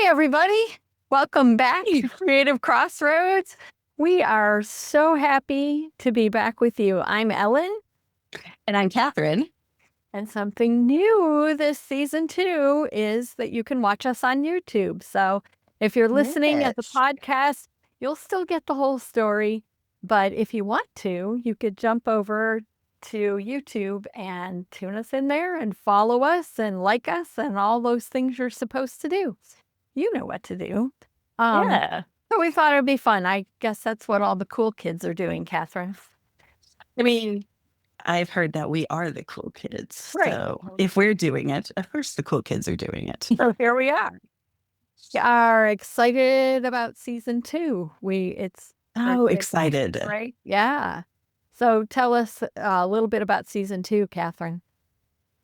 everybody. Welcome back to Creative Crossroads. We are so happy to be back with you. I'm Ellyn. And I'm Catherine. And something new this season 2 is that you can watch us on YouTube. So if you're listening at the Yes. podcast, you'll still get the whole story. But if you want to, you could jump over to YouTube and tune us in there and follow us and like us and all those things you're supposed to do. You know what to do. Yeah. So we thought it'd be fun. I guess that's what all the cool kids are doing, Catherine. I mean, I've heard that we are the cool kids. Right. So if we're doing it, of course the cool kids are doing it. So here we are. We are excited about season 2. It's Excited. right? Yeah. So tell us a little bit about season 2, Catherine.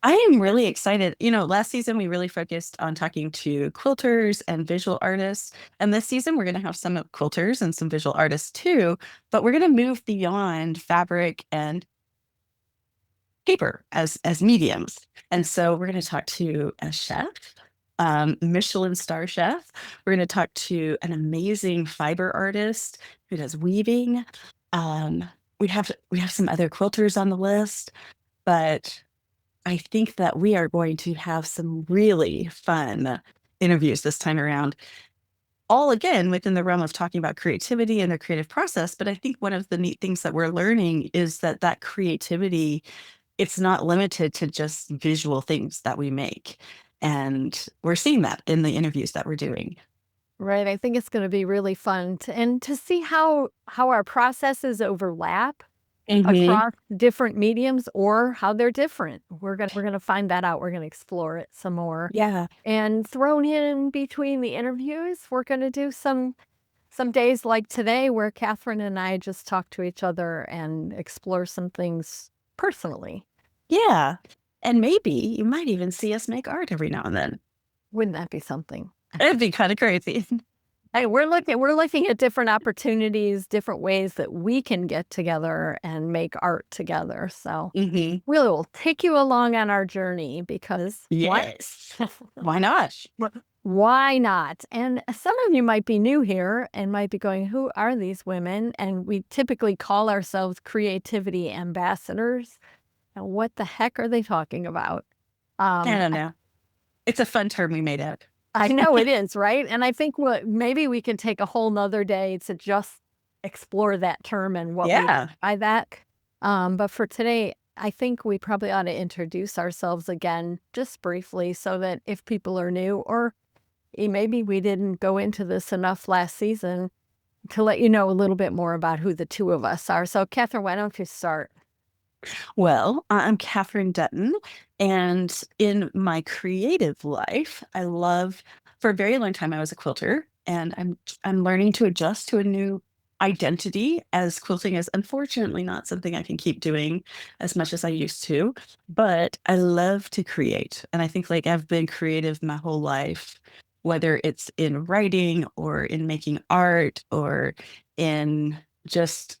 I am really excited. Last season we really focused on talking to quilters and visual artists. And this season we're going to have some quilters and some visual artists too, but we're going to move beyond fabric and paper as mediums. And so we're going to talk to a chef, Michelin-star chef. We're going to talk to an amazing fiber artist who does weaving. We have some other quilters on the list, but I think that we are going to have some really fun interviews this time around. All again within the realm of talking about creativity and the creative process. But I think one of the neat things that we're learning is that creativity, it's not limited to just visual things that we make. And we're seeing that in the interviews that we're doing. Right. I think it's going to be really fun to see how our processes overlap across different mediums or how they're different. We're gonna find that out. We're gonna explore it some more. Yeah. And thrown in between the interviews, we're gonna do some days like today where Catherine and I just talk to each other and explore some things personally. Yeah. And maybe you might even see us make art every now and then. Wouldn't that be something? It'd be kind of crazy. Hey, we're looking at different opportunities, different ways that we can get together and make art together. So we will take you along on our journey because yes, why not? Why not? And some of you might be new here and might be going, who are these women? And we typically call ourselves creativity ambassadors. And what the heck are they talking about? I don't know. It's a fun term we made up. I know it is, right? And I think maybe we can take a whole nother day to just explore that term and what we mean by that. But for today, I think we probably ought to introduce ourselves again, just briefly, so that if people are new, or maybe we didn't go into this enough last season, to let you know a little bit more about who the two of us are. So, Catherine, why don't you start? Well, I'm Catherine Dutton, and in my creative life, for a very long time, I was a quilter, and I'm learning to adjust to a new identity, as quilting is unfortunately not something I can keep doing as much as I used to, but I love to create. And I think I've been creative my whole life, whether it's in writing or in making art or in just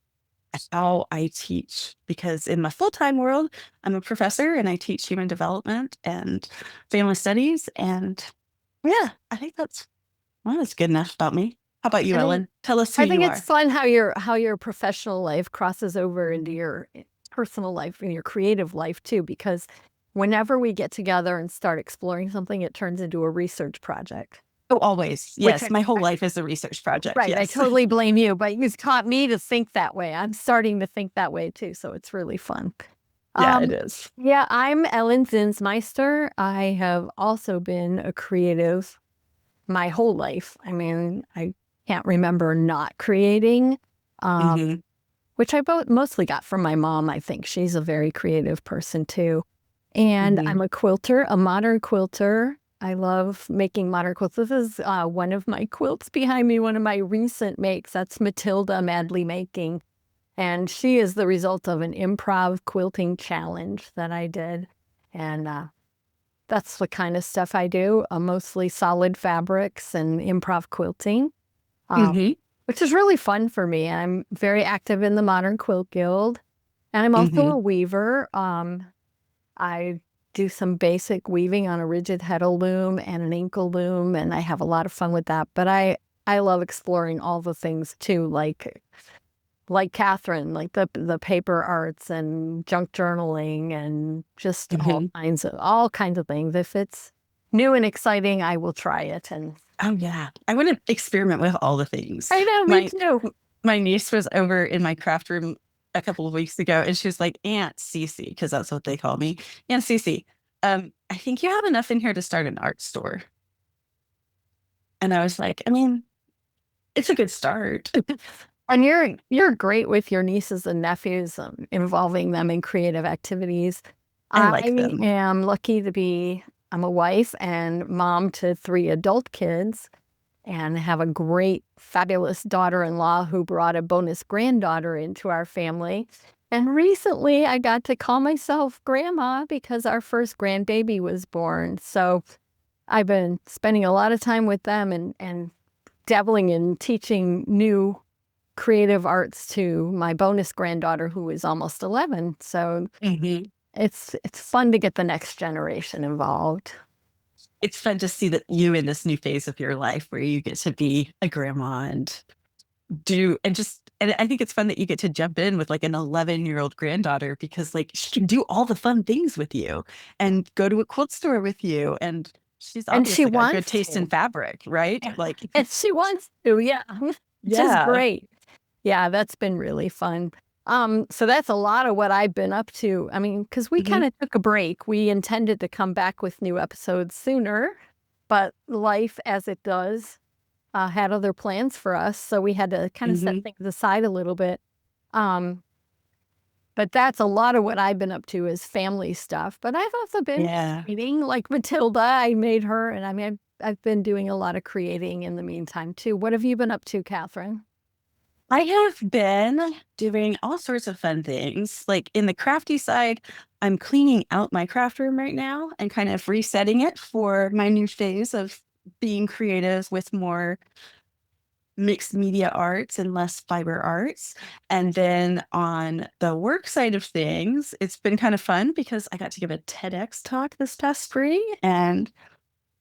how I teach, because in my full-time world, I'm a professor and I teach human development and family studies. And yeah, I think that's good enough about me. How about you, Ellyn? Tell us who you are. I think it's fun how your professional life crosses over into your personal life and your creative life too, because whenever we get together and start exploring something, it turns into a research project. Oh, always. Yes. My whole life is a research project. Right. Yes. I totally blame you, but you've taught me to think that way. I'm starting to think that way too. So it's really fun. Yeah, it is. Yeah, I'm Ellyn Zinsmeister. I have also been a creative my whole life. I mean, I can't remember not creating, which I mostly got from my mom, I think. She's a very creative person too. And I'm a quilter, a modern quilter. I love making modern quilts. This is one of my quilts behind me, one of my recent makes. That's Matilda Madly Making. And she is the result of an improv quilting challenge that I did. And that's the kind of stuff I do, mostly solid fabrics and improv quilting, which is really fun for me. I'm very active in the Modern Quilt Guild, and I'm also a weaver. I do some basic weaving on a rigid heddle loom and an ankle loom, and I have a lot of fun with that. But I love exploring all the things too, like Catherine, like the paper arts and junk journaling and just Mhm. all kinds of things. If it's new and exciting, I will try it. And Oh yeah. I want to experiment with all the things. I know, me My too. my niece was over in my craft room a couple of weeks ago and she was like, Aunt Cece, because that's what they call me. Aunt Cece, I think you have enough in here to start an art store. And I was like, I mean, it's a good start. And you're great with your nieces and nephews, involving them in creative activities. I I like them. am lucky to be, I'm a wife and mom to 3 adult kids and have a great, fabulous daughter-in-law who brought a bonus granddaughter into our family. And recently I got to call myself grandma because our first grandbaby was born. So I've been spending a lot of time with them and dabbling in teaching new creative arts to my bonus granddaughter who is almost 11. So Mhm. it's fun to get the next generation involved. It's fun to see that you in this new phase of your life where you get to be a grandma and and I think it's fun that you get to jump in with like an 11-year-old granddaughter because like she can do all the fun things with you and go to a quilt store with you. And she's And she obviously got good wants taste in to. fabric, right? Yeah. Like, And she wants to, yeah. Which is yeah. great. Yeah, that's been really fun. So that's a lot of what I've been up to. I mean, because we Mhm. kind of took a break. We intended to come back with new episodes sooner, but life, as it does, had other plans for us. So we had to kind of set Mhm. things aside a little bit. Um, but that's a lot of what I've been up to is family stuff. But I've also been Yeah. reading, like Matilda. I made her, and I mean, I've been doing a lot of creating in the meantime too. What have you been up to, Catherine? I have been doing all sorts of fun things. Like in the crafty side, I'm cleaning out my craft room right now and kind of resetting it for my new phase of being creative with more mixed media arts and less fiber arts. And then on the work side of things, it's been kind of fun because I got to give a TEDx talk this past spring, and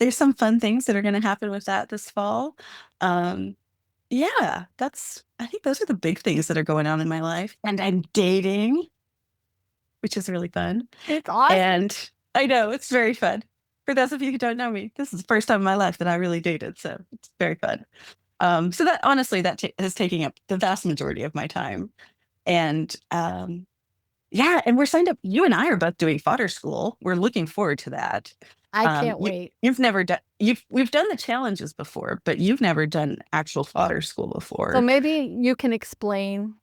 there's some fun things that are going to happen with that this fall. Um, yeah, I think those are the big things that are going on in my life. And I'm dating, which is really fun. It's awesome. And I know it's very fun. For those of you who don't know me, this is the first time in my life that I really dated. So it's very fun. So that honestly, is taking up the vast majority of my time. And yeah, and we're signed up. You and I are both doing Fodder School. We're looking forward to that. I can't You wait. you've never done we've done the challenges before, but you've never done actual Fodder School So before. maybe you can explain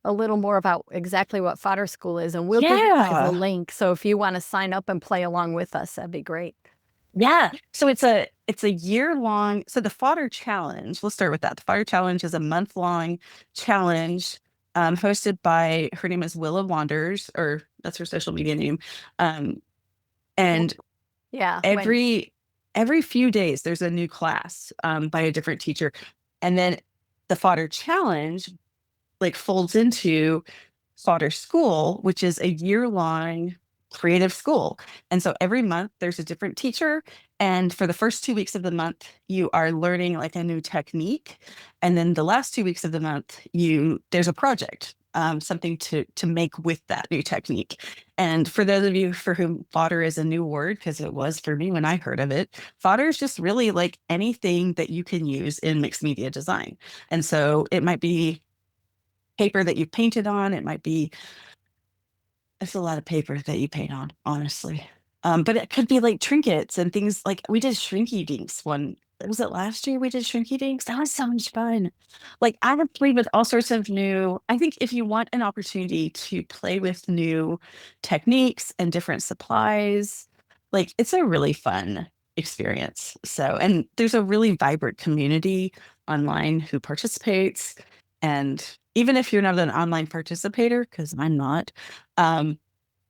a little more about exactly what Fodder School is, and we'll give you guys a Yeah. link. So if you want to sign up and play along with us, that'd be great. Yeah. So it's a year long. So the Fodder Challenge, let's start with that. The Fodder Challenge is a month long challenge hosted by her name is Willa Wanders, or that's her social media name. Um, Well, and yeah, when every few days there's a new class by a different teacher. And then the Fodder Challenge like folds into Fodder School, which is a year-long creative school. And so every month there's a different teacher. And for the first 2 weeks of the month, you are learning like a new technique. And then the last 2 weeks of the month, there's a project, something to make with that new technique. And for those of you for whom fodder is a new word, because it was for me when I heard of it, fodder is just really like anything that you can use in mixed media design. And so it might be paper that you've painted on. It might be, it's a lot of paper that you paint on, honestly. But it could be like trinkets and things like we did shrinky dinks one. Was it last year we did shrinky dinks? That was so much fun. Like I have played with all sorts of new, I think if you want an opportunity to play with new techniques and different supplies, like it's a really fun experience. So, and there's a really vibrant community online who participates. And even if you're not an online participator, because I'm not, um,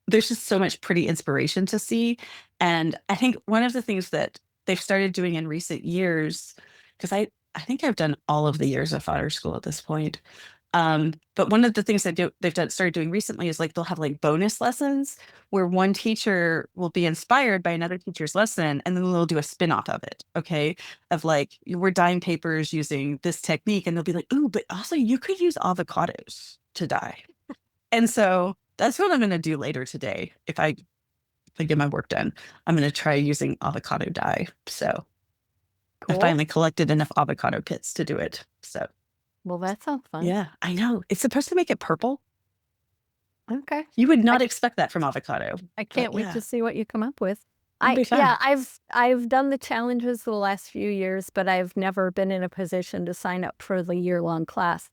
there's just so much pretty inspiration to see. And I think one of the things that they've started doing in recent years, because I think I've done all of the years of fodder school at this point. But one of the things started doing recently is like they'll have like bonus lessons where one teacher will be inspired by another teacher's lesson, and then they'll do a spin-off of it. Okay. Of like, we're dyeing papers using this technique, and they'll be like, ooh, but also you could use avocados to dye. And so that's what I'm going to do later today. If I get my work done, I'm going to try using avocado dye. So I Cool. finally collected enough avocado pits to do it. So Well, that sounds fun. yeah, I know. It's supposed to make it purple. Okay. You would not expect that from avocado. I can't wait to see what you come up with. It'll be fun. I've done the challenges the last few years, but I've never been in a position to sign up for the year-long class.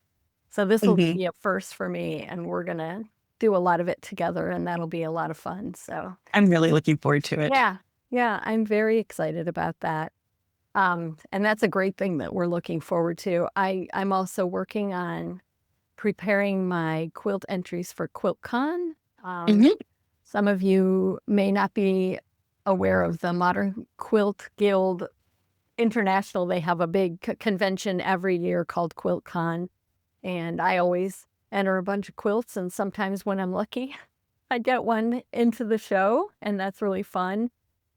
So this will be a first for me, and we're going to do a lot of it together, and that'll be a lot of fun. So I'm really looking forward to it. Yeah, I'm very excited about that. And that's a great thing that we're looking forward to. I'm also working on preparing my quilt entries for QuiltCon. Some of you may not be aware of the Modern Quilt Guild International. They have a big convention every year called QuiltCon, and I always enter a bunch of quilts, and sometimes when I'm lucky, I get one into the show, and that's really fun.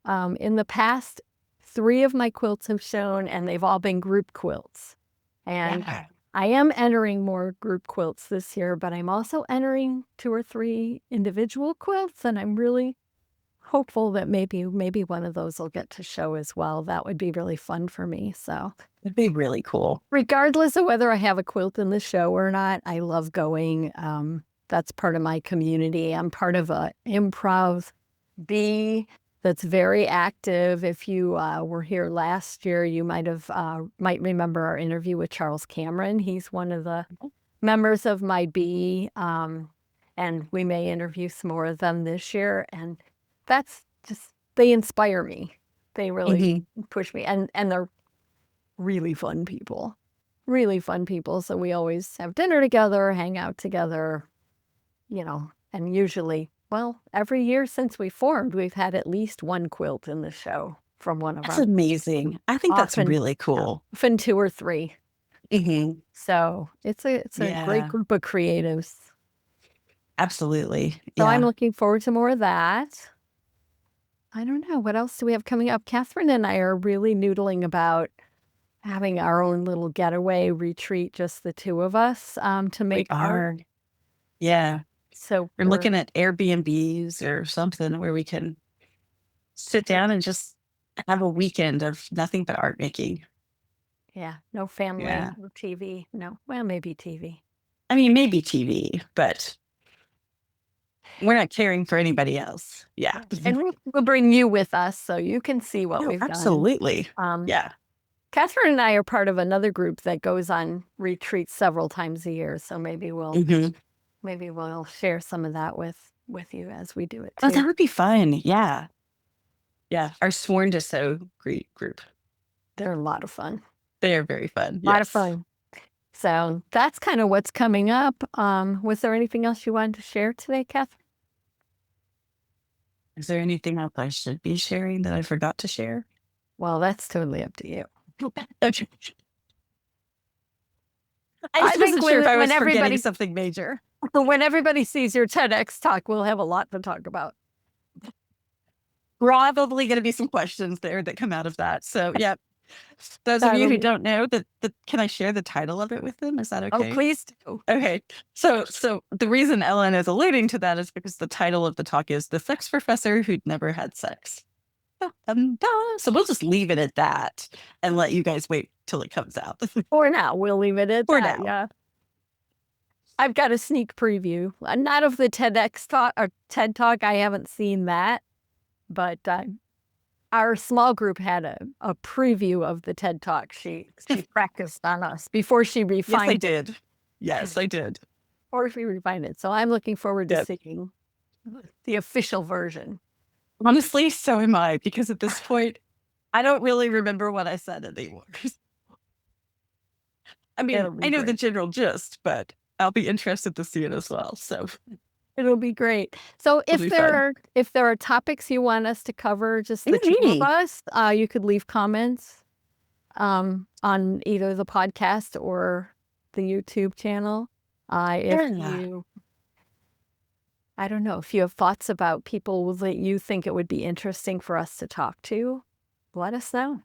In the past, 3 of my quilts have shown, and they've all been group quilts. And I am entering more group quilts this year, but I'm also entering 2 or 3 individual quilts, and I'm really hopeful that maybe one of those will get to show as well. That would be really fun for me. So it'd be really cool. Regardless of whether I have a quilt in the show or not, I love going. That's part of my community. I'm part of a improv bee that's very active. If you were here last year, you might remember our interview with Charles Cameron. He's one of the members of my bee, and we may interview some more of them this year. And that's just, they inspire me. They really push me, and they're really fun people. So we always have dinner together, hang out together, and usually, well, every year since we formed, we've had at least 1 quilt in the show from one of That's amazing. I think that's really cool. Often 2 or 3. So it's a great group of creatives. Absolutely. So I'm looking forward to more of that. I don't know. What else do we have coming up? Catherine and I are really noodling about having our own little getaway retreat, just the 2 of us, to make art. Yeah. So we're looking at Airbnbs or something where we can sit down and just have a weekend of nothing but art making. Yeah. No family, no TV. No. Well, maybe TV. I mean, maybe TV, but we're not caring for anybody else. Yeah. And we'll bring you with us so you can see what we've done. Absolutely. Yeah. Catherine and I are part of another group that goes on retreats several times a year. So maybe we'll share some of that with you as we do it too. Oh, that would be fun. Yeah. Yeah. Our Sworn to Sew group. They're a lot of fun. They are very fun. A lot of fun. So that's kind of what's coming up. Was there anything else you wanted to share today, Catherine? Is there anything else I should be sharing that I forgot to share? Well, that's totally up to you. I wasn't sure if I was forgetting something major. When everybody sees your TEDx talk, we'll have a lot to talk about. Probably going to be some questions there that come out of that. So, yeah. Those of you who don't know, can I share the title of it with them? Is that okay? Oh, please do. Okay. So the reason Ellyn is alluding to that is because the title of the talk is The Sex Professor Who'd Never Had Sex. So we'll just leave it at that and let you guys wait till it comes out. For now, we'll leave it at that. Now. Yeah. I've got a sneak preview, not of the TEDx talk or TED Talk. I haven't seen that, but our small group had a preview of the TED Talk. She practiced on us before she refined it. Yes, I did. Yes, I did. Or if we refined it. So I'm looking forward to seeing the official version. Honestly, so am I, because at this point, I don't really remember what I said anymore. I mean, I know the general gist, but I'll be interested to see it as well. So it'll be great. So if there are topics you want us to cover, just the 2 of us, you could leave comments on either the podcast or the YouTube channel. If you, I don't know, if you have thoughts about people that you think it would be interesting for us to talk to, let us know.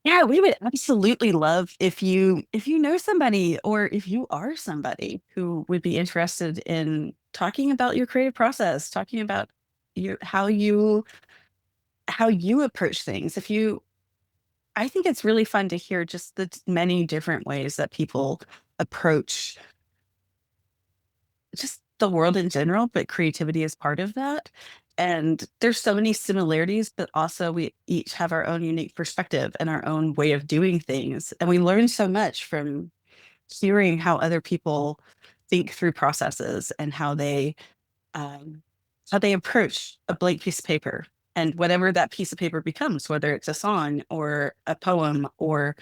Yeah, we would absolutely love if you know somebody or if you are somebody who would be interested in talking about your creative process, talking about your how you approach things. If you I think it's really fun to hear just the many different ways that people approach just the world in general, but creativity is part of that. And there's so many similarities, but also we each have our own unique perspective and our own way of doing things. And we learn so much from hearing how other people think through processes and how they approach a blank piece of paper and whatever that piece of paper becomes, whether it's a song or a poem or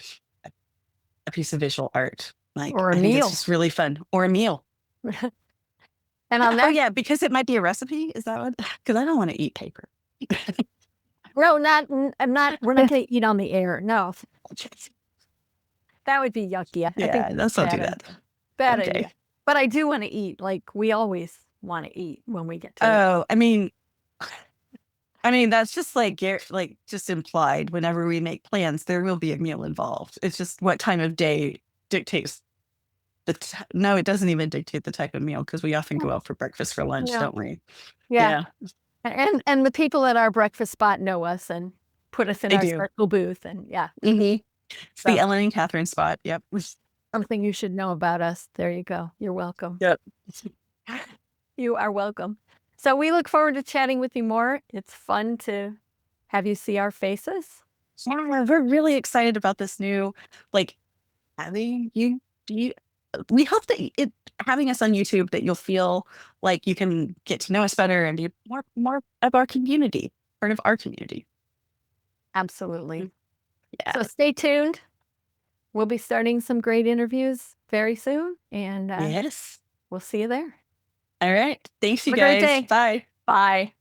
a piece of visual art. Like, Or a I think it's meal. just really fun, or a meal. And on Oh that, yeah, because it might be a recipe. Is that what? Because I don't want to eat paper. no, I'm not, we're not going to eat on the air. No, that would be yucky. I think Yeah, let's not do that. bad Okay. idea. But I do want to eat. Like we always want to eat when we get to. Oh, I mean that's just like just implied. Whenever we make plans, there will be a meal involved. It's just what time of day dictates no, it doesn't even dictate the type of meal because we often go out for breakfast, for lunch, Yeah. don't we? Yeah. And the people at our breakfast spot know us and put us in They our do. circle booth. And yeah. It's So, the Ellyn and Catherine spot. Yep. something you should know about us. There you go. You're welcome. Yep. You are welcome. So we look forward to chatting with you more. It's fun to have you see our faces. Yeah, we're really excited about this new, like, having you. We hope that having us on YouTube, that you'll feel like you can get to know us better and be more of our community, part of our community. Absolutely. Yeah. So stay tuned. We'll be starting some great interviews very soon, and Yes. we'll see you there. All right. Thanks, you Have a great guys. day. Bye. Bye.